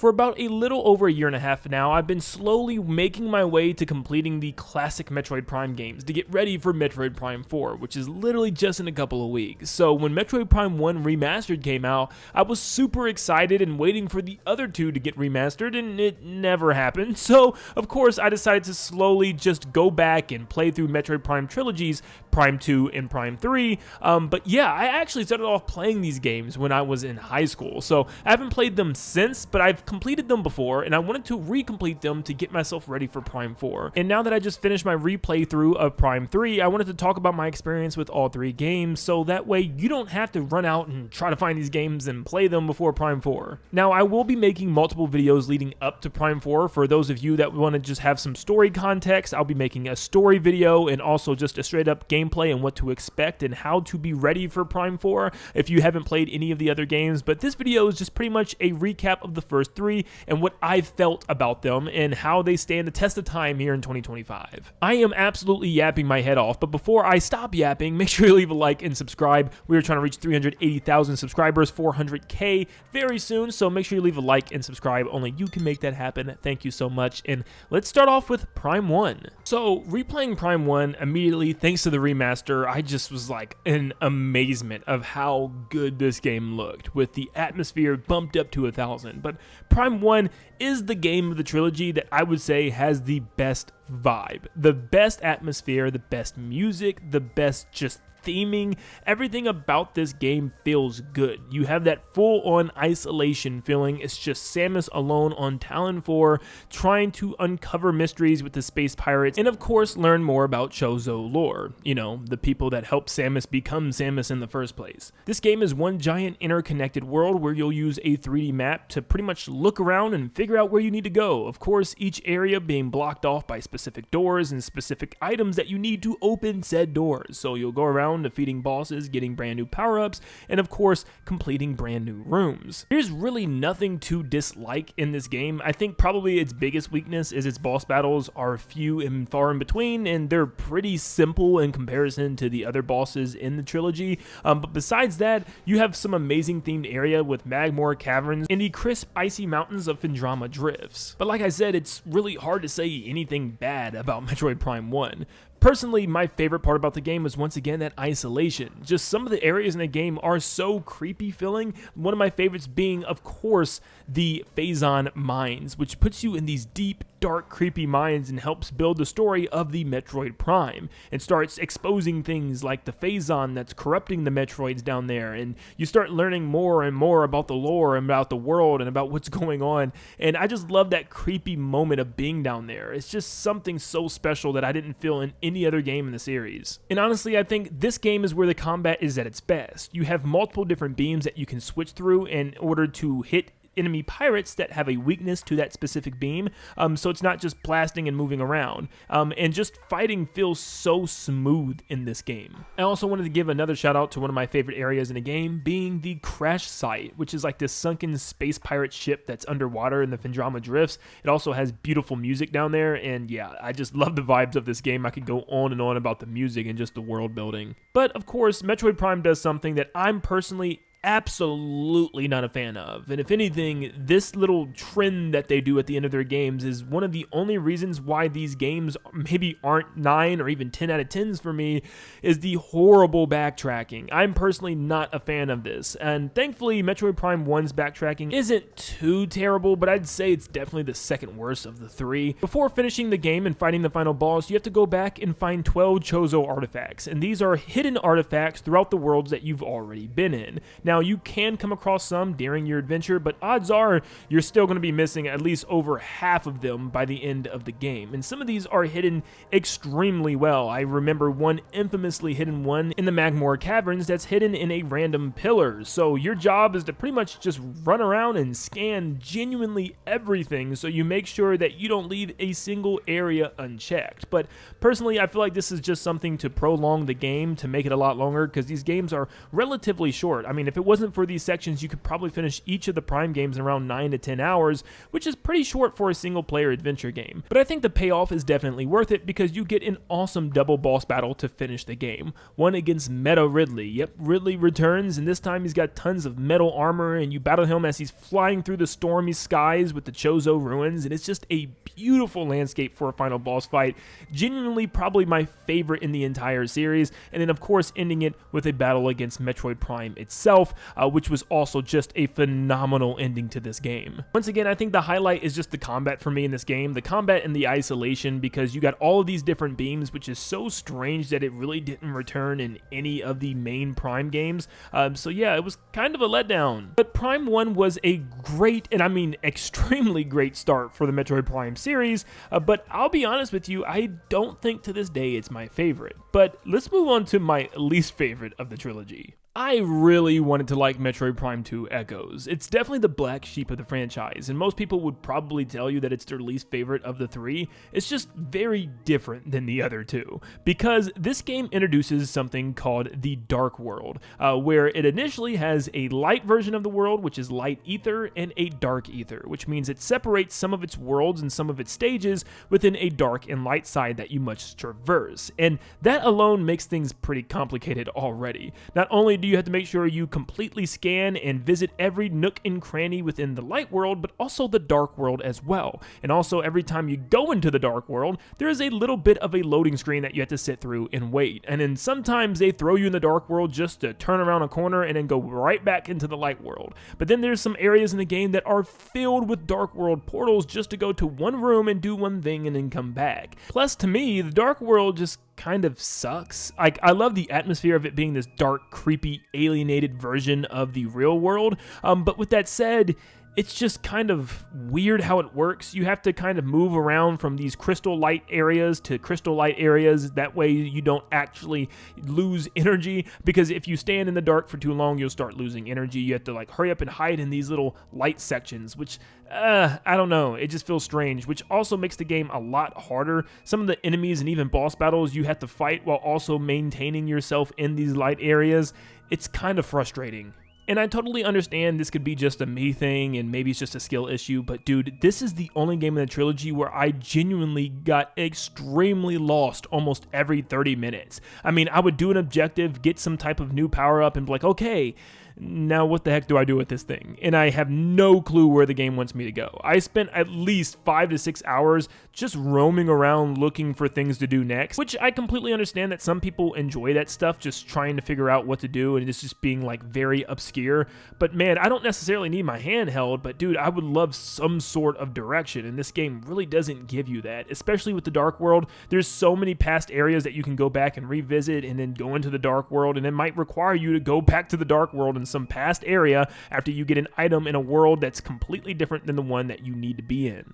For about a little over a year and a half now, I've been slowly making my way to completing the classic Metroid Prime games to get ready for Metroid Prime 4, which is literally just in a couple of weeks. So when Metroid Prime 1 Remastered came out, I was super excited and waiting for the other two to get remastered, and it never happened. So, of course, I decided to slowly just go back and play through Metroid Prime trilogies, Prime 2 and Prime 3. But yeah, I actually started off playing these games when I was in high school. So I haven't played them since, but I've completed them before, and I wanted to recomplete them to get myself ready for Prime 4. And now that I just finished my replay through of Prime 3, I wanted to talk about my experience with all three games, so that way you don't have to run out and try to find these games and play them before Prime 4. Now, I will be making multiple videos leading up to Prime 4. For those of you that want to just have some story context, I'll be making a story video and also just a straight up gameplay and what to expect and how to be ready for Prime 4 if you haven't played any of the other games. But this video is just pretty much a recap of the first three and what I felt about them and how they stand the test of time here in 2025. I am absolutely yapping my head off, but before I stop yapping, make sure you leave a like and subscribe. We are trying to reach 380,000 subscribers, 400K very soon, so make sure you leave a like and subscribe. Only you can make that happen. Thank you so much, and let's start off with Prime 1. So, replaying Prime 1 immediately, thanks to the remaster, I just was like in amazement of how good this game looked, with the atmosphere bumped up to 1,000. But Prime 1 is the game of the trilogy that I would say has the best vibe, the best atmosphere, the best music, the best just theming. Everything about this game feels good. You have that full-on isolation feeling. It's just Samus alone on Talon 4, trying to uncover mysteries with the space pirates, and of course learn more about Chozo lore, you know, the people that helped Samus become Samus in the first place. This game is one giant interconnected world where you'll use a 3D map to pretty much look around and figure out where you need to go. Of course, each area being blocked off by specific doors and specific items that you need to open said doors. So you'll go around defeating bosses, getting brand new power-ups, and of course, completing brand new rooms. There's really nothing to dislike in this game. I think probably its biggest weakness is its boss battles are few and far in between, and they're pretty simple in comparison to the other bosses in the trilogy. But besides that, you have some amazing themed area with Magmore Caverns and the crisp, icy mountains of Phendrama Drifts. But like I said, it's really hard to say anything bad about Metroid Prime 1. Personally, my favorite part about the game is once again that isolation. Just some of the areas in the game are so creepy feeling. One of my favorites being, of course, the Phazon mines, which puts you in these deep, dark, creepy mines and helps build the story of the Metroid Prime and starts exposing things like the Phazon that's corrupting the Metroids down there, and you start learning more and more about the lore and about the world and about what's going on. And I just love that creepy moment of being down there. It's just something so special that I didn't feel in any other game in the series. And honestly, I think this game is where the combat is at its best. You have multiple different beams that you can switch through in order to hit enemy pirates that have a weakness to that specific beam, so it's not just blasting and moving around, and just fighting feels so smooth in this game. I also wanted to give another shout out to one of my favorite areas in the game, being the crash site, which is like this sunken space pirate ship that's underwater in the Phendrama Drifts. It also has beautiful music down there, and yeah, I just love the vibes of this game. I could go on and on about the music and just the world building. But of course, Metroid Prime does something that I'm personally absolutely not a fan of, and if anything, this little trend that they do at the end of their games is one of the only reasons why these games maybe aren't 9 or even 10 out of 10s for me, is the horrible backtracking. I'm personally not a fan of this, and thankfully Metroid Prime 1's backtracking isn't too terrible, but I'd say it's definitely the second worst of the three. Before finishing the game and fighting the final boss, you have to go back and find 12 Chozo artifacts, and these are hidden artifacts throughout the worlds that you've already been in. Now, you can come across some during your adventure, but odds are you're still going to be missing at least over half of them by the end of the game. And some of these are hidden extremely well. I remember one infamously hidden one in the Magmore Caverns that's hidden in a random pillar. So your job is to pretty much just run around and scan genuinely everything so you make sure that you don't leave a single area unchecked. But personally, I feel like this is just something to prolong the game, to make it a lot longer, because these games are relatively short. I mean, if it it wasn't for these sections, you could probably finish each of the Prime games in around 9 to 10 hours, which is pretty short for a single-player adventure game. But I think the payoff is definitely worth it because you get an awesome double boss battle to finish the game. One against Meta Ridley. Yep, Ridley returns, and this time he's got tons of metal armor, and you battle him as he's flying through the stormy skies with the Chozo ruins, and it's just a beautiful landscape for a final boss fight. Genuinely probably my favorite in the entire series, and then of course ending it with a battle against Metroid Prime itself, which was also just a phenomenal ending to this game. Once again, I think the highlight is just the combat for me in this game, the combat and the isolation, because you got all of these different beams, which is so strange that it really didn't return in any of the main Prime games. So yeah, it was kind of a letdown. But Prime 1 was a great, and I mean extremely great start for the Metroid Prime series, but I'll be honest with you, I don't think to this day it's my favorite. But let's move on to my least favorite of the trilogy. I really wanted to like Metroid Prime 2 Echoes. It's definitely the black sheep of the franchise, and most people would probably tell you that it's their least favorite of the three. It's just very different than the other two, because this game introduces something called the Dark World, where it initially has a light version of the world, which is Light Ether, and a Dark Ether, which means it separates some of its worlds and some of its stages within a dark and light side that you must traverse, and that alone makes things pretty complicated already. Not only do you have to make sure you completely scan and visit every nook and cranny within the light world, but also the dark world as well. And also every time you go into the dark world, there is a little bit of a loading screen that you have to sit through and wait. And then sometimes they throw you in the dark world just to turn around a corner and then go right back into the light world. But then there's some areas in the game that are filled with dark world portals just to go to one room and do one thing and then come back. Plus, to me, the dark world just kind of sucks. I love the atmosphere of it being this dark, creepy, alienated version of the real world, but with that said, it's just kind of weird how it works. You have to kind of move around from these crystal light areas to crystal light areas. That way you don't actually lose energy, because if you stand in the dark for too long, you'll start losing energy. You have to like hurry up and hide in these little light sections, which I don't know. It just feels strange, which also makes the game a lot harder. Some of the enemies and even boss battles you have to fight while also maintaining yourself in these light areas. It's kind of frustrating. And I totally understand this could be just a me thing and maybe it's just a skill issue, but dude, this is the only game in the trilogy where I genuinely got extremely lost almost every 30 minutes. I mean, I would do an objective, get some type of new power up and be like, okay, now what the heck do I do with this thing? And I have no clue where the game wants me to go. I spent at least 5 to 6 hours just roaming around looking for things to do next, which I completely understand that some people enjoy that stuff, just trying to figure out what to do and it's just being like very obscure. But man, I don't necessarily need my hand held, but dude, I would love some sort of direction, and this game really doesn't give you that, especially with the Dark World. There's so many past areas that you can go back and revisit and then go into the Dark World, and it might require you to go back to the Dark World in some past area after you get an item in a world that's completely different than the one that you need to be in.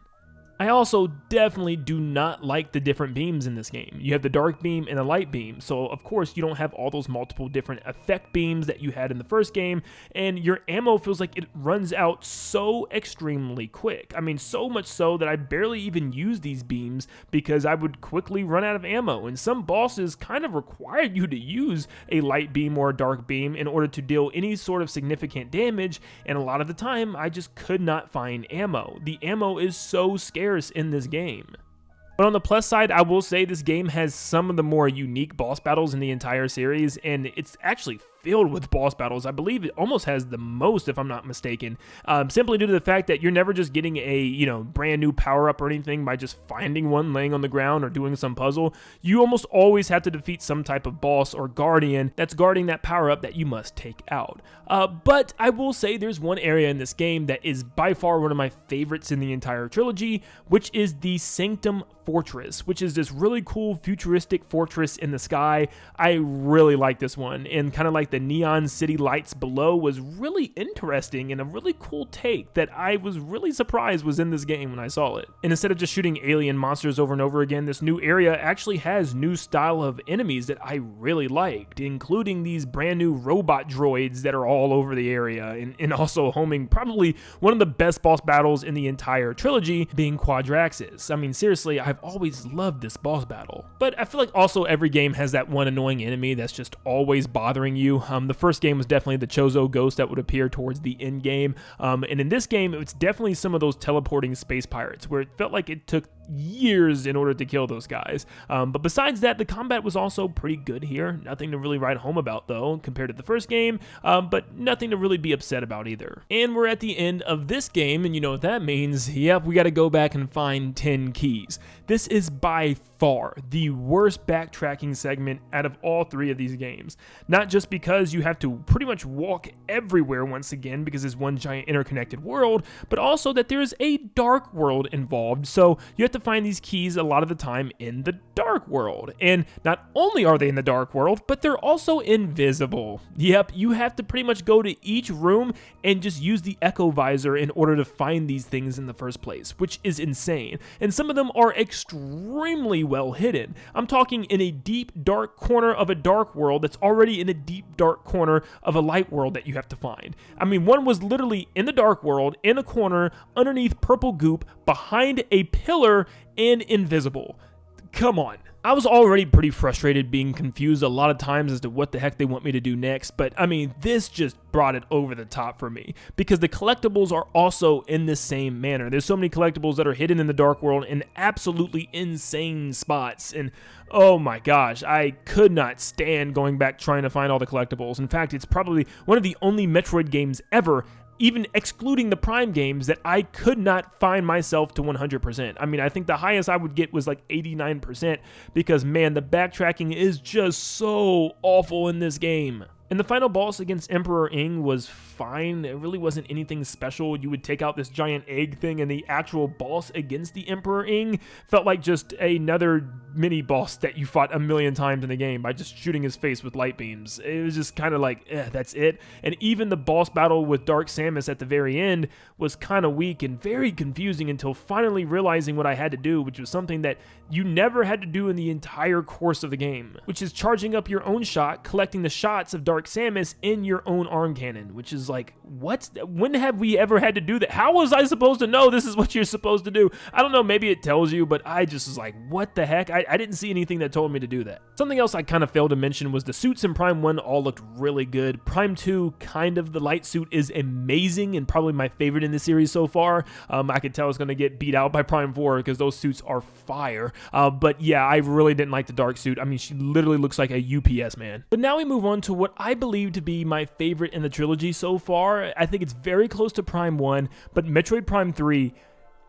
I also definitely do not like the different beams in this game. You have the dark beam and a light beam, so of course you don't have all those multiple different effect beams that you had in the first game, and your ammo feels like it runs out so extremely quick. I mean, so much so that I barely even use these beams because I would quickly run out of ammo, and some bosses kind of required you to use a light beam or a dark beam in order to deal any sort of significant damage, and a lot of the time I just could not find ammo. The ammo is so scarce in this game. But on the plus side, I will say this game has some of the more unique boss battles in the entire series, and it's actually filled with boss battles. I believe it almost has the most, if I'm not mistaken, simply due to the fact that you're never just getting a brand new power up or anything by just finding one laying on the ground or doing some puzzle. You almost always have to defeat some type of boss or guardian that's guarding that power up that you must take out. But I will say there's one area in this game that is by far one of my favorites in the entire trilogy, which is the Sanctum Fortress, which is this really cool futuristic fortress in the sky. I really like this one, and kind of like the neon city lights below was really interesting and a really cool take that I was really surprised was in this game when I saw it. And instead of just shooting alien monsters over and over again, this new area actually has new style of enemies that I really liked, including these brand new robot droids that are all over the area, and also homing probably one of the best boss battles in the entire trilogy, being Quadraxis. I mean, seriously, I've always loved this boss battle. But I feel like also every game has that one annoying enemy that's just always bothering you. The first game was definitely the Chozo ghost that would appear towards the end game, and in this game it's definitely some of those teleporting space pirates where it felt like it took years in order to kill those guys. But besides that, the combat was also pretty good here. Nothing to really write home about though compared to the first game, but nothing to really be upset about either. And we're at the end of this game, and you know what that means. Yep, we got to go back and find 10 keys. This is by far the worst backtracking segment out of all three of these games. Not just because you have to pretty much walk everywhere once again because it's one giant interconnected world, but also that there is a dark world involved, so you have to find these keys a lot of the time in the dark world. And not only are they in the dark world, but they're also invisible. Yep, you have to pretty much go to each room and just use the echo visor in order to find these things in the first place, which is insane. And some of them are extremely well hidden. I'm talking in a deep dark corner of a dark world that's already in a deep dark corner of a light world that you have to find. I mean, one was literally in the dark world, in a corner, underneath purple goop, behind a pillar, and invisible. Come on. I was already pretty frustrated being confused a lot of times as to what the heck they want me to do next, but I mean, this just brought it over the top for me, because the collectibles are also in the same manner. There's so many collectibles that are hidden in the dark world in absolutely insane spots, and oh my gosh, I could not stand going back trying to find all the collectibles. In fact, it's probably one of the only Metroid games ever, even excluding the Prime games, that I could not find myself to 100%. I mean, I think the highest I would get was like 89%, because man, the backtracking is just so awful in this game. And the final boss against Emperor Ing was fine. It really wasn't anything special. You would take out this giant egg thing, and the actual boss against the Emperor Ing felt like just another mini boss that you fought a million times in the game by just shooting his face with light beams. It was just kind of like, that's it. And even the boss battle with Dark Samus at the very end was kind of weak and very confusing until finally realizing what I had to do, which was something that you never had to do in the entire course of the game, which is charging up your own shot, collecting the shots of Dark Samus in your own arm cannon, which is like, what? When have we ever had to do that? How was I supposed to know this is what you're supposed to do? I don't know, maybe it tells you, but I just was like, what the heck? I didn't see anything that told me to do that. Something else I kind of failed to mention was the suits in Prime 1 all looked really good. Prime 2, kind of, the light suit is amazing and probably my favorite in the series so far. I could tell it's going to get beat out by Prime 4 because those suits are fire. But yeah, I really didn't like the dark suit. I mean, she literally looks like a UPS man. But now we move on to what I believe to be my favorite in the trilogy so far. I think it's very close to Prime 1, but Metroid Prime 3,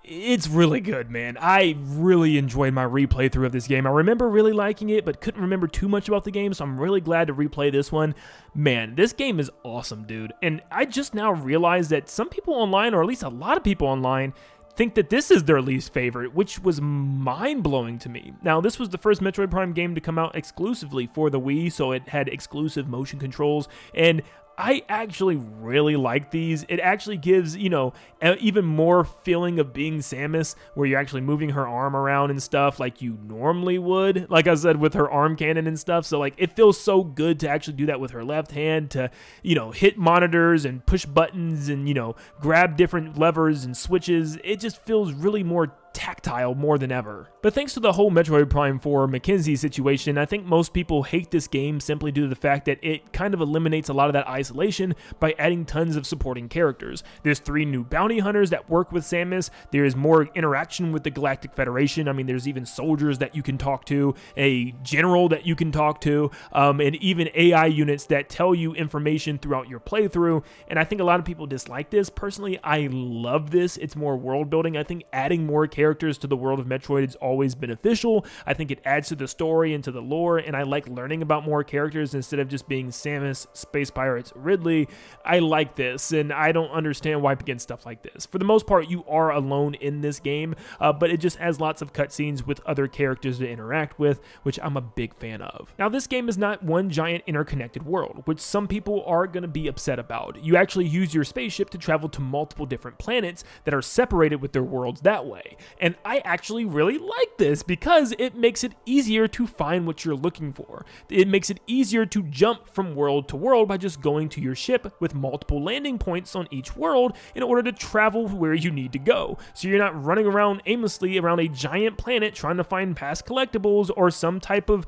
it's really good, man. I really enjoyed my replay through of this game. I remember really liking it, but couldn't remember too much about the game, so I'm really glad to replay this one. Man, this game is awesome, dude. And I just now realized that some people online, or at least a lot of people online, think that this is their least favorite, which was mind-blowing to me. Now, this was the first Metroid Prime game to come out exclusively for the Wii, so it had exclusive motion controls, and I actually really like these. It actually gives, you know, even more feeling of being Samus, where you're actually moving her arm around and stuff like you normally would, like I said, with her arm cannon and stuff. So like, it feels so good to actually do that with her left hand, to, you know, hit monitors and push buttons and, you know, grab different levers and switches. It just feels really more tactile more than ever. But thanks to the whole Metroid Prime 4 Mackenzie situation, I think most people hate this game simply due to the fact that it kind of eliminates a lot of that isolation by adding tons of supporting characters. There's 3 new bounty hunters that work with Samus. There is more interaction with the Galactic Federation. I mean, there's even soldiers that you can talk to, a general that you can talk to, and even AI units that tell you information throughout your playthrough. And I think a lot of people dislike this. Personally, I love this. It's more world building. I think adding more characters to the world of Metroid is always beneficial. I think it adds to the story and to the lore, and I like learning about more characters instead of just being Samus, Space Pirates, Ridley. I like this, and I don't understand why begin stuff like this. For the most part, you are alone in this game, but it just has lots of cutscenes with other characters to interact with, which I'm a big fan of. Now, this game is not one giant interconnected world, which some people are going to be upset about. You actually use your spaceship to travel to multiple different planets that are separated with their worlds that way. And I actually really like this because it makes it easier to find what you're looking for. It makes it easier to jump from world to world by just going to your ship with multiple landing points on each world in order to travel where you need to go. So you're not running around aimlessly around a giant planet trying to find past collectibles or some type of,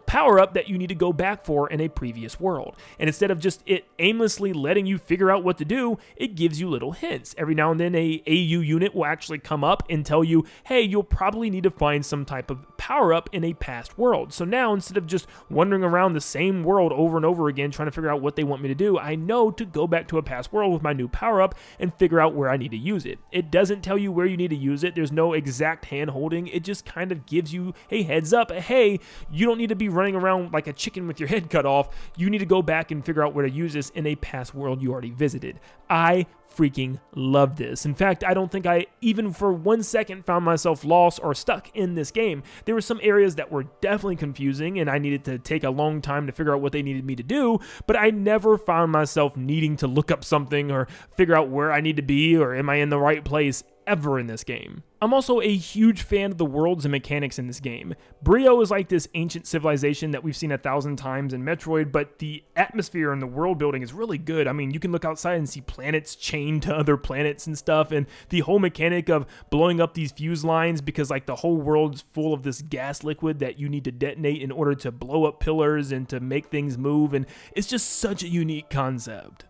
power up that you need to go back for in a previous world. And instead of just it aimlessly letting you figure out what to do, it gives you little hints. Every now and then a AU unit will actually come up and tell you, hey, you'll probably need to find some type of power up in a past world. So now instead of just wandering around the same world over and over again trying to figure out what they want me to do, I know to go back to a past world with my new power up and figure out where I need to use it. It doesn't tell you where you need to use it. There's no exact hand holding. It just kind of gives you a heads up. Hey, you don't need to be running around like a chicken with your head cut off. You need to go back and figure out where to use this in a past world you already visited. I freaking love this. In fact, I don't think I even for 1 second found myself lost or stuck in this game. There were some areas that were definitely confusing and I needed to take a long time to figure out what they needed me to do, but I never found myself needing to look up something or figure out where I need to be or am I in the right place ever in this game. I'm also a huge fan of the worlds and mechanics in this game. Brio is like this ancient civilization that we've seen 1,000 times in Metroid, but the atmosphere and the world building is really good. I mean, you can look outside and see planets chained to other planets and stuff, and the whole mechanic of blowing up these fuse lines because like the whole world's full of this gas liquid that you need to detonate in order to blow up pillars and to make things move, and it's just such a unique concept.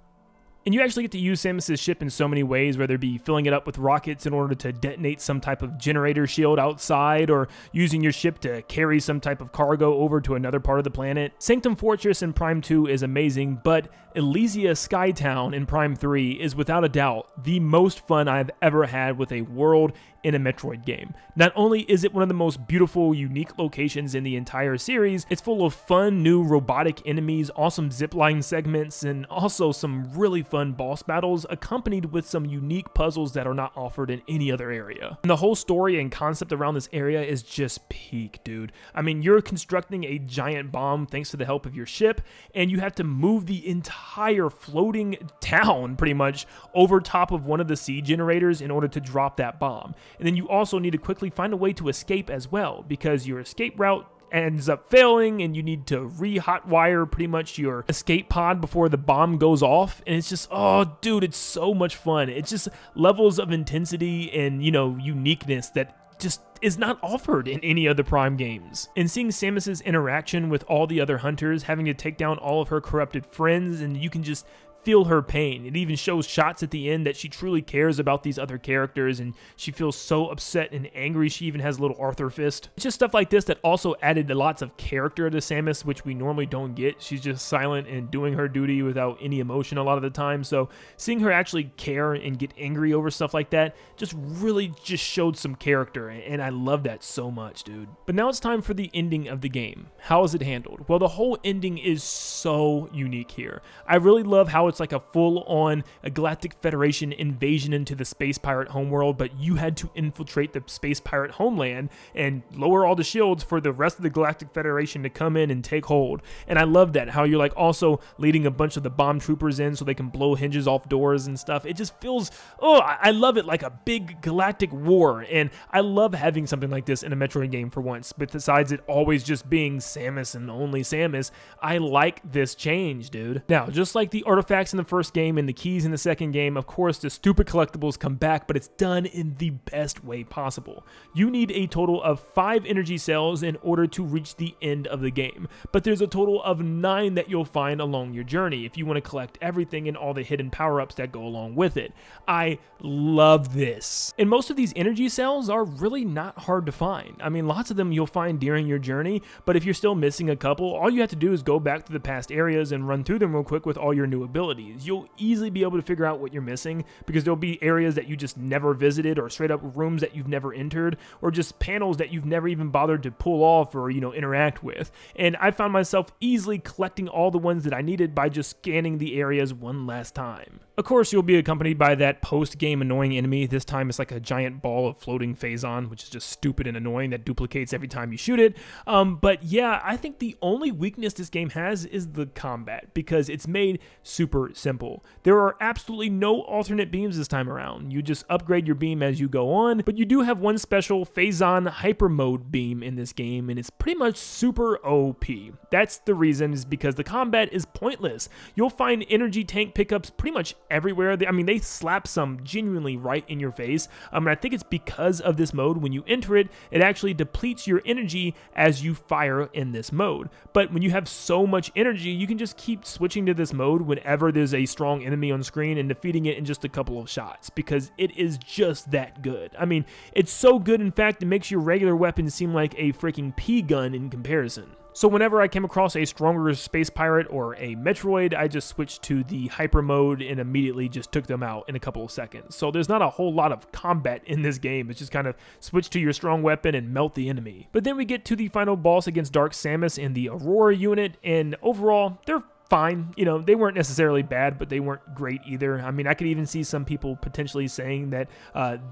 And you actually get to use Samus's ship in so many ways, whether it be filling it up with rockets in order to detonate some type of generator shield outside, or using your ship to carry some type of cargo over to another part of the planet. Sanctum Fortress in Prime 2 is amazing, but Elysia Skytown in Prime 3 is without a doubt the most fun I've ever had with a world in a Metroid game. Not only is it one of the most beautiful, unique locations in the entire series, it's full of fun, new robotic enemies, awesome zipline segments, and also some really fun boss battles accompanied with some unique puzzles that are not offered in any other area. And the whole story and concept around this area is just peak, dude. I mean, you're constructing a giant bomb thanks to the help of your ship, and you have to move the entire floating town pretty much over top of one of the seed generators in order to drop that bomb. And then you also need to quickly find a way to escape as well, because your escape route ends up failing and you need to re-hotwire pretty much your escape pod before the bomb goes off. And it's just, oh dude, it's so much fun. It's just levels of intensity and, uniqueness that just is not offered in any other Prime games. And seeing Samus's interaction with all the other hunters, having to take down all of her corrupted friends, and you can just feel her pain. It even shows shots at the end that she truly cares about these other characters, and she feels so upset and angry. She even has a little Arthur fist. It's just stuff like this that also added lots of character to Samus, which we normally don't get. She's just silent and doing her duty without any emotion a lot of the time. So seeing her actually care and get angry over stuff like that just really just showed some character, and I love that so much, dude. But now it's time for the ending of the game. How is it handled? Well, the whole ending is so unique here. I really love how it's like a full-on Galactic Federation invasion into the space pirate homeworld, but you had to infiltrate the space pirate homeland and lower all the shields for the rest of the Galactic Federation to come in and take hold. And I love that, how you're like also leading a bunch of the bomb troopers in so they can blow hinges off doors and stuff. It just feels, I love it, like a big galactic war, and I love having something like this in a Metroid game for once. But besides it always just being Samus and only Samus, I like this change, dude. Now, just like the artifacts in the first game and the keys in the second game, of course the stupid collectibles come back, but it's done in the best way possible. You need a total of 5 energy cells in order to reach the end of the game, but there's a total of 9 that you'll find along your journey if you want to collect everything and all the hidden power-ups that go along with it. I love this. And most of these energy cells are really not hard to find. I mean, lots of them you'll find during your journey, but if you're still missing a couple, all you have to do is go back to the past areas and run through them real quick with all your new abilities. You'll easily be able to figure out what you're missing, because there'll be areas that you just never visited, or straight up rooms that you've never entered, or just panels that you've never even bothered to pull off or, interact with. And I found myself easily collecting all the ones that I needed by just scanning the areas one last time. Of course, you'll be accompanied by that post-game annoying enemy. This time it's like a giant ball of floating Phazon, which is just stupid and annoying, that duplicates every time you shoot it. But yeah, I think the only weakness this game has is the combat, because it's made super super simple. There are absolutely no alternate beams this time around. You just upgrade your beam as you go on, but you do have one special Phazon hyper mode beam in this game, and it's pretty much super OP. That's the reason, is because the combat is pointless. You'll find energy tank pickups pretty much everywhere. I mean, they slap some genuinely right in your face. And I think it's because of this mode. When you enter it, it actually depletes your energy as you fire in this mode. But when you have so much energy, you can just keep switching to this mode whenever there's a strong enemy on screen and defeating it in just a couple of shots, because it is just that good. I mean, it's so good, in fact, it makes your regular weapon seem like a freaking pea gun in comparison. So whenever I came across a stronger space pirate or a Metroid, I just switched to the hyper mode and immediately just took them out in a couple of seconds. So there's not a whole lot of combat in this game. It's just kind of switch to your strong weapon and melt the enemy. But then we get to the final boss against Dark Samus and the Aurora unit, and overall, they're fine. You know, they weren't necessarily bad, but they weren't great either. I mean, I could even see some people potentially saying that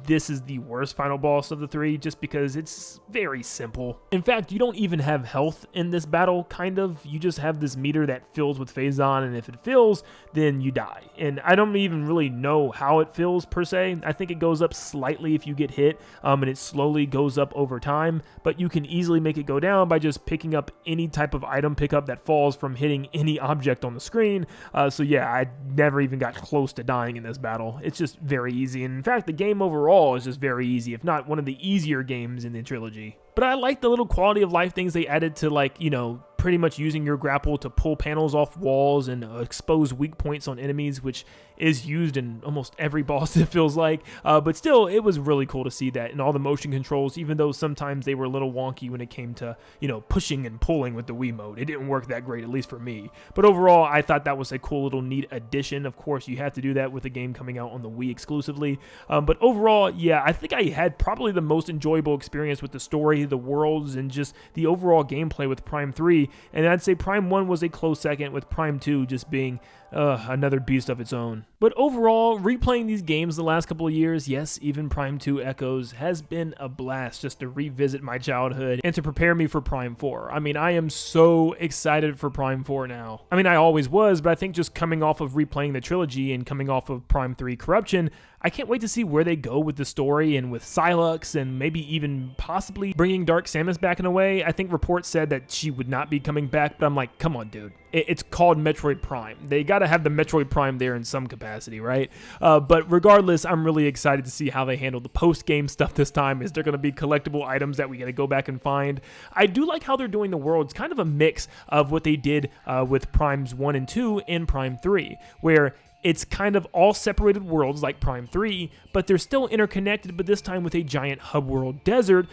this is the worst final boss of the three, just because it's very simple. In fact, you don't even have health in this battle, kind of. You just have this meter that fills with Phazon, and if it fills, then you die. And I don't even really know how it fills, per se. I think it goes up slightly if you get hit, and it slowly goes up over time, but you can easily make it go down by just picking up any type of item pickup that falls from hitting any object on the screen. So yeah, I never even got close to dying in this battle. It's just very easy, and in fact, the game overall is just very easy, if not one of the easier games in the trilogy. But I like the little quality of life things they added to, like, you know, pretty much using your grapple to pull panels off walls and expose weak points on enemies, which is used in almost every boss, it feels like. But still, it was really cool to see that, and all the motion controls, even though sometimes they were a little wonky when it came to, you know, pushing and pulling with the Wii mode. It didn't work that great, at least for me. But overall, I thought that was a cool little neat addition. Of course, you have to do that with the game coming out on the Wii exclusively. But overall, yeah, I think I had probably the most enjoyable experience with the story, the worlds, and just the overall gameplay with Prime 3. And I'd say Prime 1 was a close second, with Prime 2 just being another beast of its own. But overall, replaying these games the last couple of years, yes, even Prime 2 Echoes, has been a blast just to revisit my childhood and to prepare me for Prime 4. I mean, I am so excited for Prime 4 now. I mean, I always was, but I think just coming off of replaying the trilogy and coming off of Prime 3 Corruption, I can't wait to see where they go with the story and with Sylux, and maybe even possibly bringing Dark Samus back in a way. I think reports said that she would not be coming back, but I'm like, come on, dude. It's called Metroid Prime. They got to have the Metroid Prime there in some capacity, right? But regardless, I'm really excited to see how they handle the post-game stuff this time. Is there going to be collectible items that we got to go back and find? I do like how they're doing the worlds, kind of a mix of what they did with Primes 1 and 2 in Prime 3, where it's kind of all separated worlds like Prime 3, but they're still interconnected, but this time with a giant hub world desert,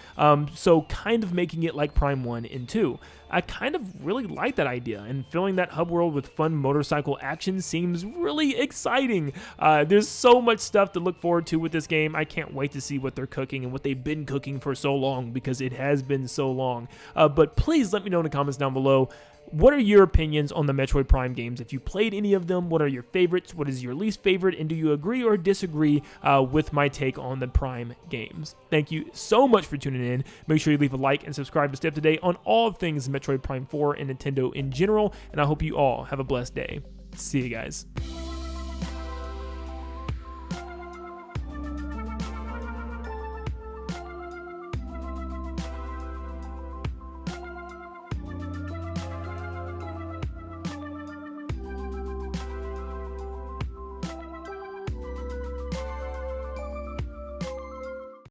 so kind of making it like Prime 1 and 2. I kind of really like that idea, and filling that hub world with fun motorcycle action seems really exciting. There's so much stuff to look forward to with this game. I can't wait to see what they're cooking and what they've been cooking for so long, because it has been so long. But please let me know in the comments down below, what are your opinions on the Metroid Prime games? If you played any of them, what are your favorites? What is your least favorite? And do you agree or disagree with my take on the Prime games? Thank you so much for tuning in. Make sure you leave a like and subscribe to stay up to date on all things Metroid Prime 4 and Nintendo in general. And I hope you all have a blessed day. See you guys.